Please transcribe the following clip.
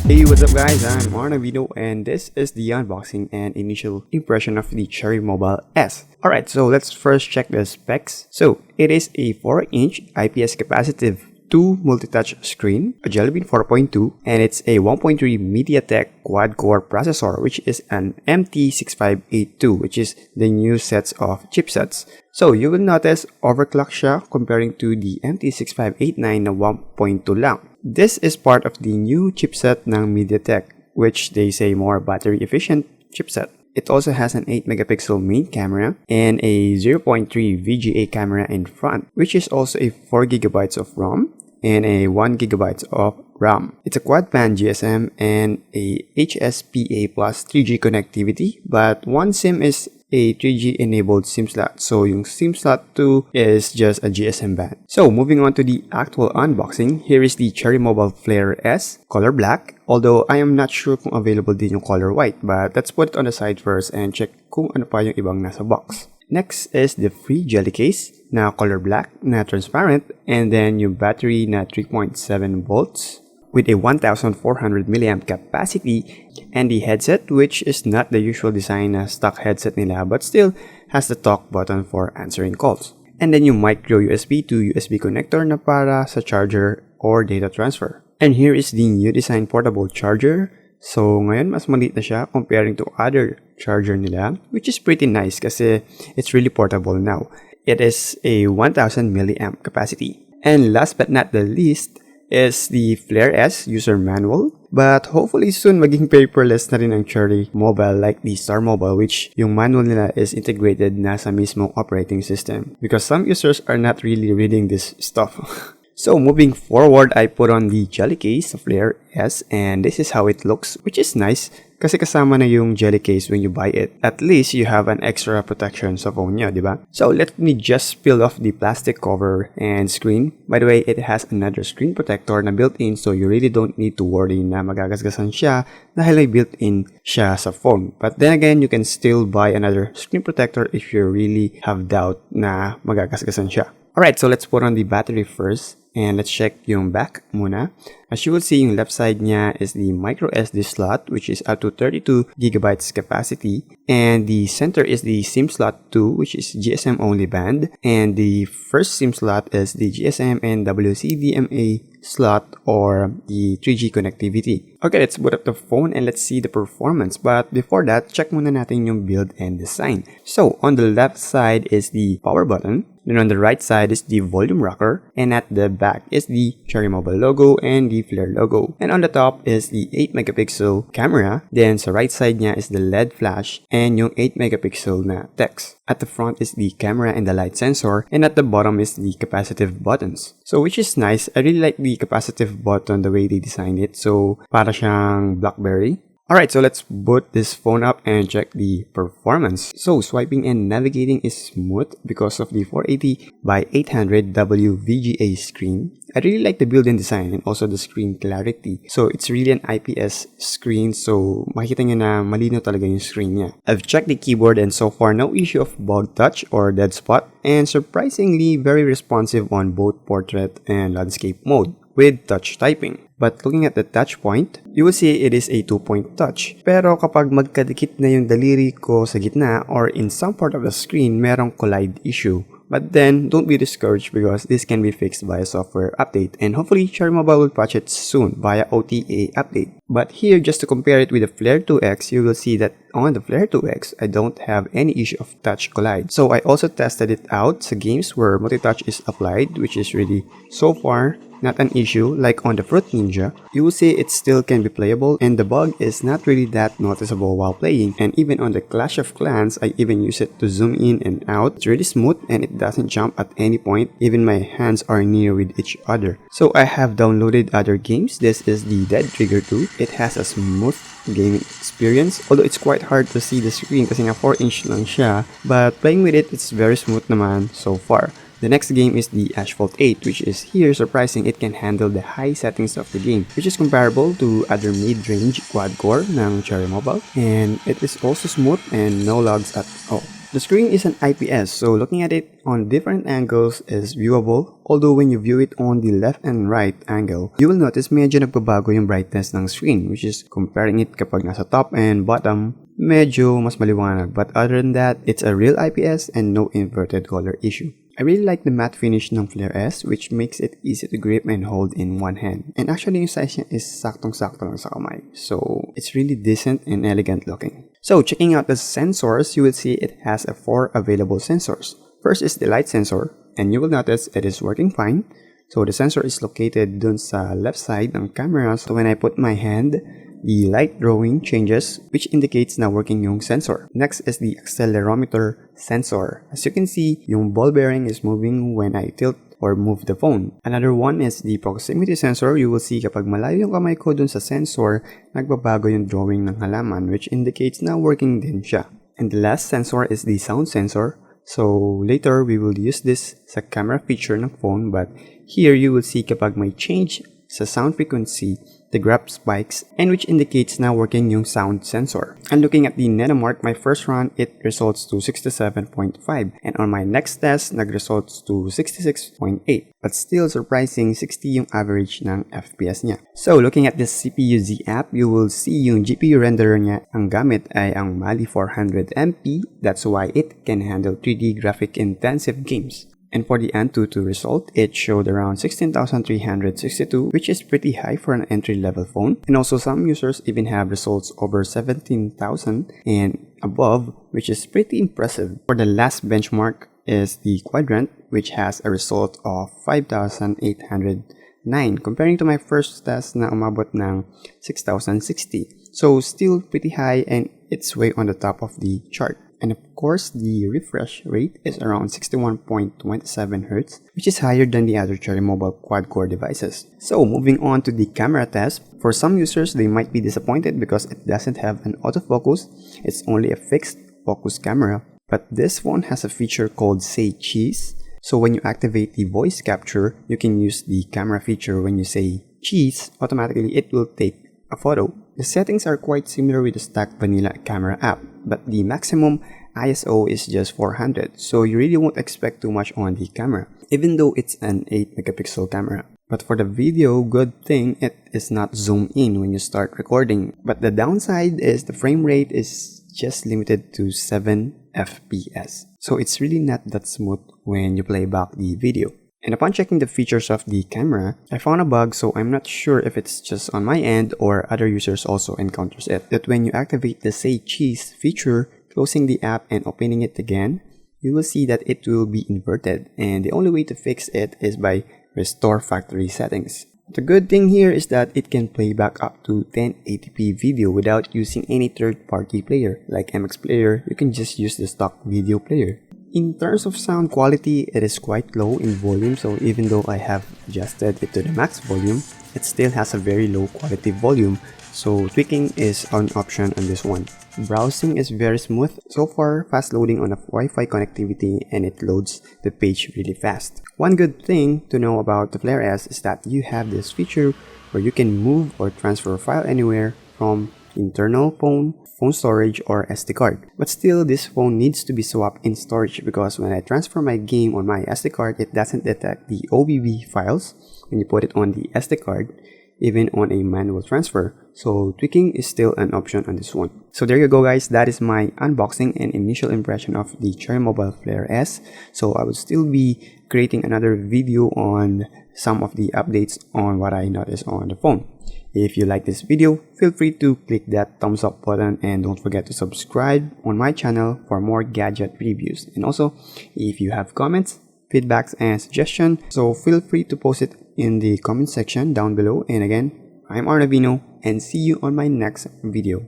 Hey, what's up guys, I'm Arnavino and this is the unboxing and initial impression of the Cherry Mobile S. Alright, so let's first check the specs. So, it is a 4-inch IPS capacitive 2 multi-touch screen, a Jellybean 4.2, and it's a 1.3 MediaTek quad-core processor, which is an MT6582, which is the new sets of chipsets. So, you will notice overclock siya comparing to the MT6589 na 1.2 lang. This is part of the new chipset ng MediaTek, which they say more battery-efficient chipset. It also has an 8-megapixel main camera and a 0.3 VGA camera in front, which is also a 4GB of ROM and a 1GB of RAM. It's a quad-band GSM and a HSPA plus 3G connectivity, but one SIM is a 3G enabled SIM slot, so yung SIM slot 2 is just a GSM band. So moving on to the actual unboxing, here is the Cherry Mobile Flare S, color black, although I am not sure kung available din yung color white, but let's put it on the side first and check kung ano pa yung ibang nasa box. Next is the free jelly case na color black na transparent, and then yung battery na 3.7 volts with a 1400 mAh capacity, and the headset, which is not the usual design na stock headset nila but still has the talk button for answering calls. And then yung micro USB to USB connector na para sa charger or data transfer. And here is the new design portable charger. So ngayon mas maliit na siya comparing to other charger nila, which is pretty nice kasi it's really portable now. It is a 1000 mAh capacity. And last but not the least is the Flare S user manual, but hopefully soon maging paperless na rin ang Cherry Mobile like the Star Mobile, which yung manual nila is integrated na sa mismong operating system because some users are not really reading this stuff. So moving forward, I put on the jelly case of Flare S and this is how it looks, which is nice kasi kasama na yung jelly case when you buy it. At least you have an extra protection sa phone nyo, diba? So let me just peel off the plastic cover and screen. By the way, it has another screen protector na built-in, so you really don't need to worry na magagasgasan siya dahil ay built-in siya sa phone. But then again, you can still buy another screen protector if you really have doubt na magagasgasan siya. Alright, so let's put on the battery first. And let's check yung back muna. As you will see, yung left side niya is the micro SD slot, which is up to 32GB capacity. And the center is the SIM slot 2, which is GSM only band. And the first SIM slot is the GSM and WCDMA slot or the 3G connectivity. Okay, let's boot up the phone and let's see the performance. But before that, check muna natin yung build and design. So, on the left side is the power button. Then on the right side is the volume rocker, and at the back is the Cherry Mobile logo and the Flare logo. And on the top is the 8-megapixel camera. Then sa right side niya is the LED flash and yung 8-megapixel na text. At the front is the camera and the light sensor, and at the bottom is the capacitive buttons. So which is nice. I really like the capacitive button, the way they designed it. So para siyang BlackBerry. Alright, so let's boot this phone up and check the performance. So, swiping and navigating is smooth because of the 480 by 800W VGA screen. I really like the built-in design and also the screen clarity. So, it's really an IPS screen, so makikita nyo na malino talaga yung screen niya. I've checked the keyboard and so far no issue of bug touch or dead spot, and surprisingly very responsive on both portrait and landscape mode with touch typing. But looking at the touch point, you will see it is a 2-point touch. Pero kapag magkadikit na yung daliri ko sa gitna or in some part of the screen, merong collide issue. But then, don't be discouraged because this can be fixed via software update, and hopefully Cherry Mobile will patch it soon via OTA update. But here, just to compare it with the Flare 2X, you will see that on the Flare 2X, I don't have any issue of touch collide. So I also tested it out sa games where multi-touch is applied, which is really, so far, not an issue. Like on the Fruit Ninja, you will see it still can be playable and the bug is not really that noticeable while playing. And even on the Clash of Clans, I even use it to zoom in and out. It's really smooth and it doesn't jump at any point. Even my hands are near with each other. So I have downloaded other games. This is the Dead Trigger 2. It has a smooth gaming experience, although it's quite hard to see the screen kasi nga 4-inch lang siya, but playing with it, it's very smooth naman so far. The next game is the Asphalt 8, which is here surprising it can handle the high settings of the game, which is comparable to other mid-range quad-core ng Cherry Mobile, and it is also smooth and no lags at all. The screen is an IPS, so looking at it on different angles is viewable, although when you view it on the left and right angle, you will notice medyo nagbabago yung brightness ng screen, which is comparing it kapag nasa top and bottom, medyo mas maliwanag. But other than that, it's a real IPS and no inverted color issue. I really like the matte finish ng Flare S, which makes it easy to grip and hold in one hand. And actually yung size niya is saktong-sakto lang sa kamay. So it's really decent and elegant looking. So checking out the sensors, you will see it has 4 available sensors. First is the light sensor, and you will notice it is working fine. So the sensor is located dun sa left side ng camera. So when I put my hand, the light drawing changes, which indicates na working yung sensor. Next is the accelerometer sensor. As you can see, yung ball bearing is moving when I tilt or move the phone. Another one is the proximity sensor. You will see kapag malayo yung kamay ko dun sa sensor, nagbabago yung drawing ng halaman, which indicates na working din siya. And the last sensor is the sound sensor. So later, we will use this sa camera feature ng phone, but here you will see kapag may change sa sound frequency, the graph spikes, and which indicates na working yung sound sensor. And looking at the Nanomark, my first run, it results to 67.5, and on my next test, nag-results to 66.8. But still surprising, 60 yung average ng FPS niya. So looking at the CPU-Z app, you will see yung GPU renderer niya, ang gamit ay ang Mali 400MP. That's why it can handle 3D graphic intensive games. And for the Antutu result, it showed around 16,362, which is pretty high for an entry-level phone. And also some users even have results over 17,000 and above, which is pretty impressive. For the last benchmark is the Quadrant, which has a result of 5,809, comparing to my first test na umabot ng 6,060. So still pretty high, and it's way on the top of the chart. And of course, the refresh rate is around 61.27 Hz, which is higher than the other Cherry Mobile quad-core devices. So moving on to the camera test, for some users, they might be disappointed because it doesn't have an autofocus. It's only a fixed focus camera. But this one has a feature called Say Cheese. So when you activate the voice capture, you can use the camera feature. When you say cheese, automatically it will take a photo. The settings are quite similar with the stock vanilla camera app, but the maximum ISO is just 400, so you really won't expect too much on the camera, even though it's an 8 megapixel camera. But for the video, good thing it is not zoom in when you start recording. But the downside is the frame rate is just limited to 7 FPS. So it's really not that smooth when you play back the video. And upon checking the features of the camera, I found a bug, so I'm not sure if it's just on my end or other users also encounters it. That when you activate the Say Cheese feature, closing the app and opening it again, you will see that it will be inverted, and the only way to fix it is by restore factory settings. The good thing here is that it can play back up to 1080p video without using any third-party player. Like MX Player, you can just use the stock video player. In terms of sound quality, it is quite low in volume, so even though I have adjusted it to the max volume, it still has a very low quality volume, so tweaking is an option on this one. Browsing is very smooth, so far fast loading on a Wi-Fi connectivity, and it loads the page really fast. One good thing to know about the Flare S is that you have this feature where you can move or transfer a file anywhere from internal phone storage or SD card. But still, this phone needs to be swapped in storage because when I transfer my game on my SD card, it doesn't detect the OBB files when you put it on the SD card, even on a manual transfer. So tweaking is still an option on this one. So there you go guys, that is my unboxing and initial impression of the Cherry Mobile Flare S. So I will still be creating another video on some of the updates on what I noticed on the phone. If you like this video, feel free to click that thumbs up button, and don't forget to subscribe on my channel for more gadget reviews. And also, if you have comments, feedbacks, and suggestions, so feel free to post it in the comment section down below. And again, I'm Arnavino, and see you on my next video.